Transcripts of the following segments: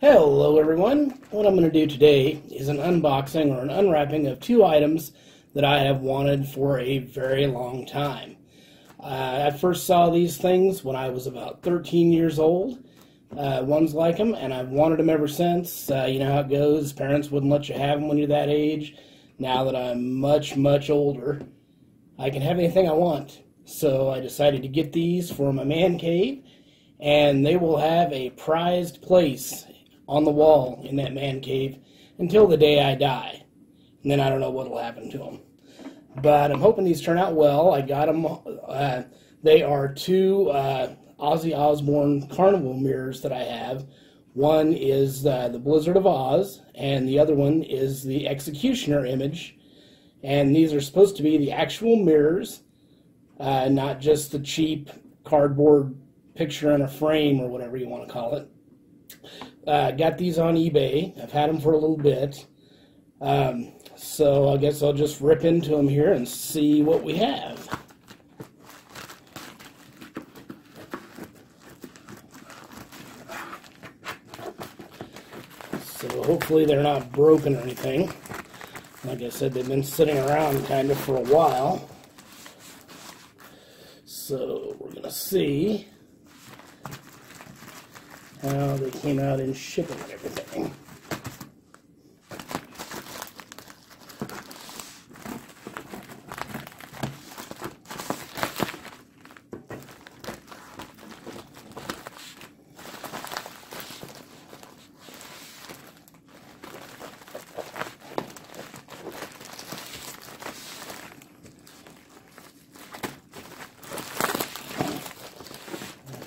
Hello everyone. What I'm going to do today is an unboxing or an unwrapping of two items that I have wanted for a very long time. I first saw these things when I was about 13 years old. Ones like them, and I've wanted them ever since. You know how it goes. Parents wouldn't let you have them when you're that age. Now that I'm much, much older, I can have anything I want. So I decided to get these for my man cave, and they will have a prized place on the wall in that man cave until the day I die. And then I don't know what will happen to them. But I'm hoping these turn out well. I got them. They are two Ozzy Osbourne Carnival mirrors that I have. One is the Blizzard of Ozz, and the other one is the Executioner image. And these are supposed to be the actual mirrors, not just the cheap cardboard picture in a frame or whatever you want to call it. Got these on eBay. I've had them for a little bit. So I guess I'll just rip into them here and see what we have. So hopefully they're not broken or anything. Like I said, they've been sitting around kind of for a while. So we're going to see how they came out in shipping and everything.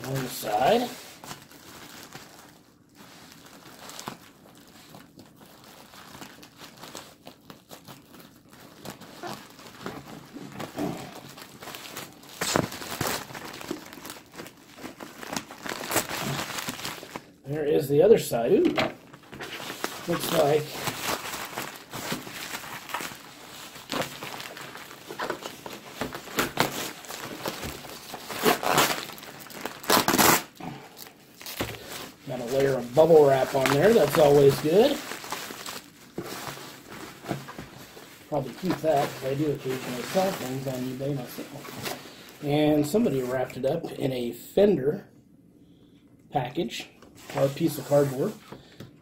On the side. There is the other side. Ooh, looks like got a layer of bubble wrap on there. That's always good. Probably keep that because I do occasionally sell things on eBay myself. And somebody wrapped it up in a Fender package, or a piece of cardboard,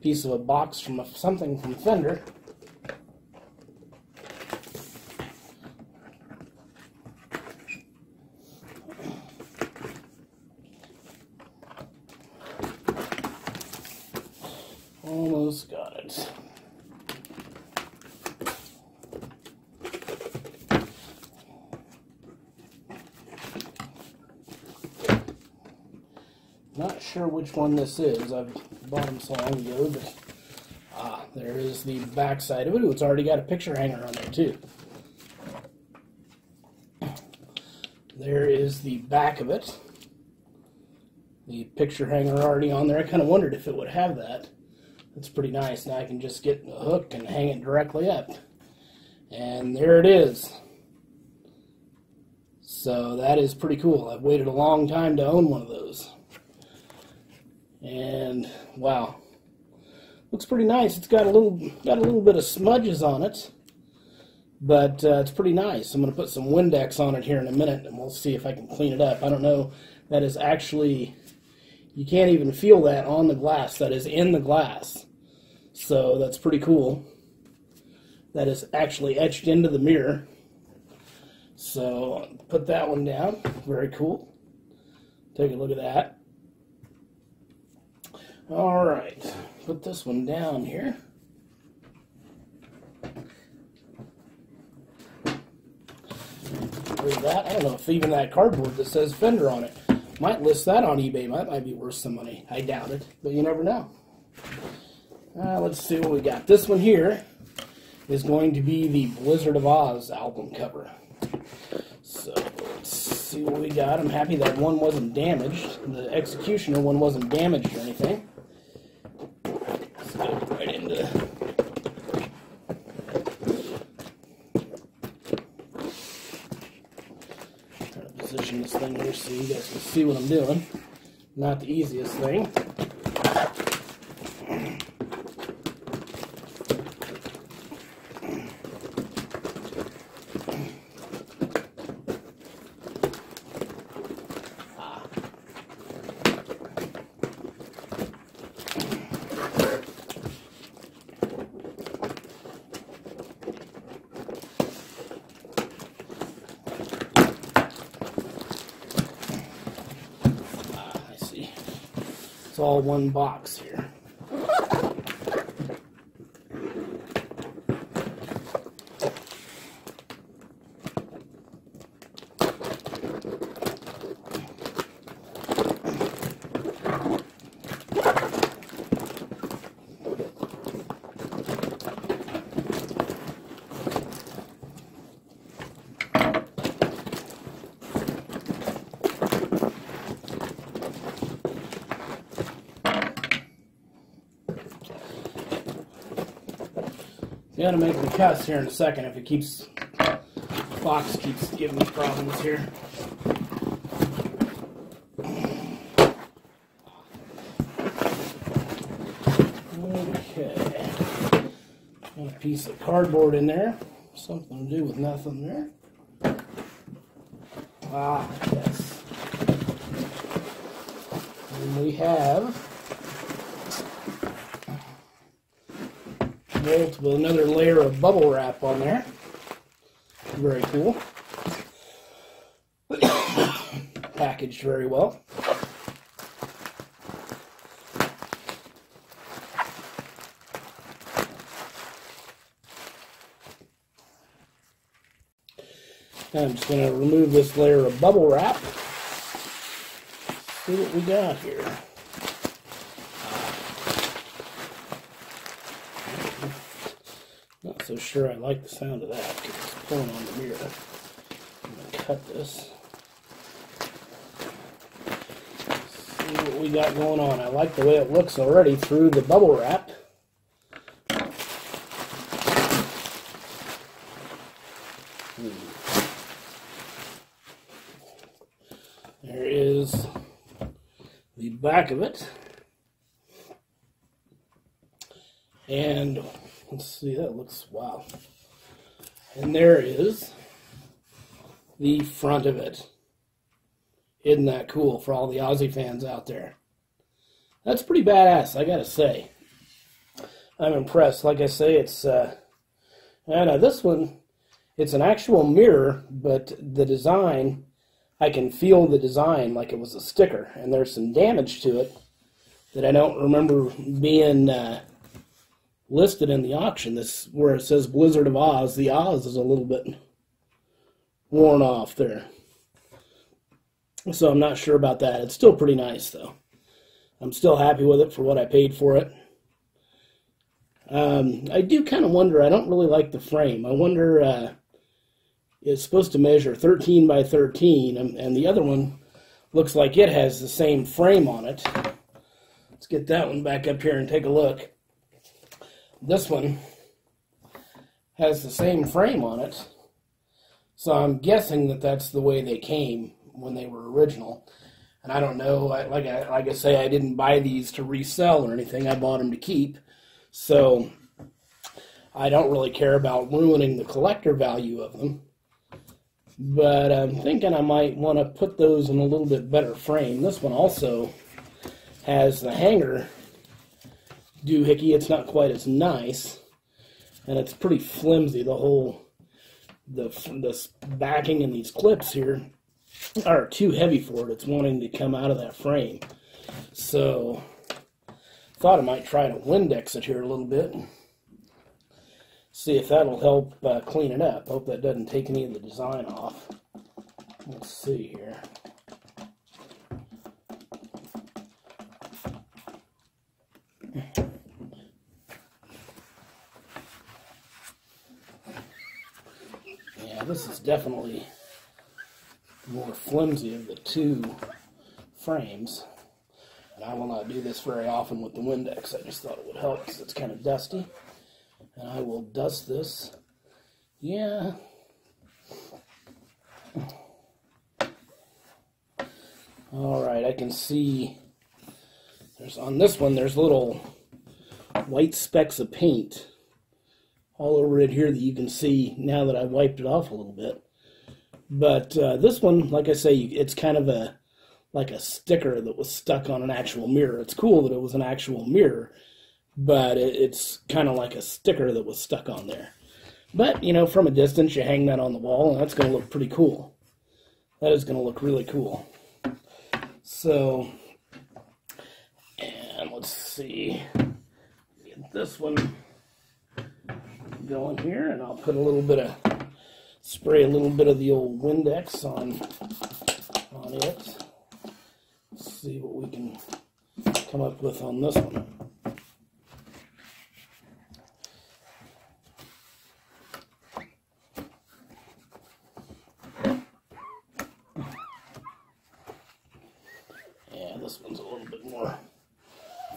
piece of a box from something from Fender. Almost got it. Not sure which one this is. I've bought them so long ago, but there is the back side of it. Ooh, it's already got a picture hanger on there too. There is the back of it. The picture hanger already on there. I kind of wondered if it would have that. That's pretty nice. Now I can just get a hook and hang it directly up. And there it is. So that is pretty cool. I've waited a long time to own one of those. And wow, looks pretty nice. It's got a little bit of smudges on it, but it's pretty nice. I'm going to put some Windex on it here in a minute, and we'll see if I can clean it up. I don't know. That is actually, you can't even feel that on the glass. That is in the glass. So that's pretty cool. That is actually etched into the mirror. So put that one down. Very cool. Take a look at that. All right, put this one down here. Read that. I don't know if even that cardboard that says Fender on it might list that on eBay. Might be worth some money. I doubt it, but you never know. Let's see what we got. This one here is going to be the Blizzard of Ozz album cover. So let's see what we got. I'm happy that one wasn't damaged. The Executioner one wasn't damaged or anything. Let's go right into try to position this thing here so you guys can see what I'm doing. Not the easiest thing. all one box here. I'm gonna make the cuts here in a second if it keeps, box keeps giving me problems here. Okay, got a piece of cardboard in there, something to do with nothing there. Ah, yes. And we have with another layer of bubble wrap on there. Very cool. Packaged very well. I'm just going to remove this layer of bubble wrap. See what we got here. Not so sure I like the sound of that because it's pulling on the mirror. I'm going to cut this. See what we got going on. I like the way it looks already through the bubble wrap. There is the back of it. And let's see, that looks, wow. And there is the front of it. Isn't that cool for all the Ozzy fans out there? That's pretty badass, I gotta say. I'm impressed. Like I say, it's, this one, it's an actual mirror, but the design, I can feel the design like it was a sticker. And there's some damage to it that I don't remember being listed in the auction. This where it says Blizzard of Ozz. The Oz is a little bit worn off there, so I'm not sure about that. It's still pretty nice though. I'm still happy with it for what I paid for it. I do kind of wonder, I don't really like the frame. I wonder, it's supposed to measure 13 by 13 and the other one looks like it has the same frame on it. Let's get that one back up here and take a look. This one has the same frame on it, so I'm guessing that that's the way they came when they were original. And I don't know, like I say, I didn't buy these to resell or anything. I bought them to keep, so I don't really care about ruining the collector value of them. But I'm thinking I might want to put those in a little bit better frame. This one also has the hanger doohickey. It's not quite as nice, and it's pretty flimsy. The whole the backing and these clips here are too heavy for it. It's wanting to come out of that frame. So thought I might try to Windex it here a little bit, see if that'll help clean it up. Hope that doesn't take any of the design off. Let's see here. Yeah, this is definitely more flimsy of the two frames. And I will not do this very often with the Windex. I just thought it would help because it's kind of dusty. And I will dust this. Yeah. Alright, I can see on this one there's little white specks of paint all over it here that you can see now that I wiped it off a little bit. But this one, like I say, it's kind of like a sticker that was stuck on an actual mirror. It's cool that it was an actual mirror, but it's kind of like a sticker that was stuck on there. But, you know, from a distance, you hang that on the wall, and that's going to look pretty cool. That is going to look really cool. So, And let's see, get this one going here, and I'll put a little bit of, spray a little bit of the old Windex on it. Let's see what we can come up with on this one. Yeah, this one's a little bit more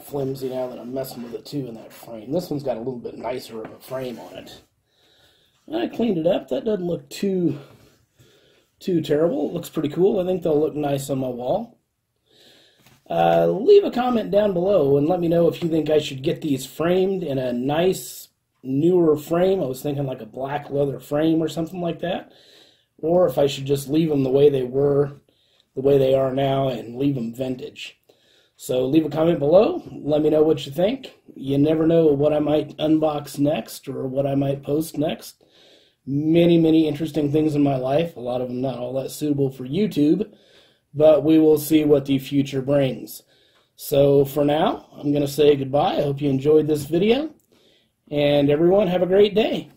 flimsy now that I'm messing with it too in that frame. This one's got a little bit nicer of a frame on it. And I cleaned it up. That doesn't look too terrible. It looks pretty cool. I think they'll look nice on my wall. Leave a comment down below and let me know if you think I should get these framed in a nice, newer frame. I was thinking like a black leather frame or something like that. Or if I should just leave them the way they were, the way they are now, and leave them vintage. So leave a comment below. Let me know what you think. You never know what I might unbox next or what I might post next. Many interesting things in my life. A lot of them not all that suitable for YouTube. But we will see what the future brings. So for now, I'm going to say goodbye. I hope you enjoyed this video. And everyone, have a great day.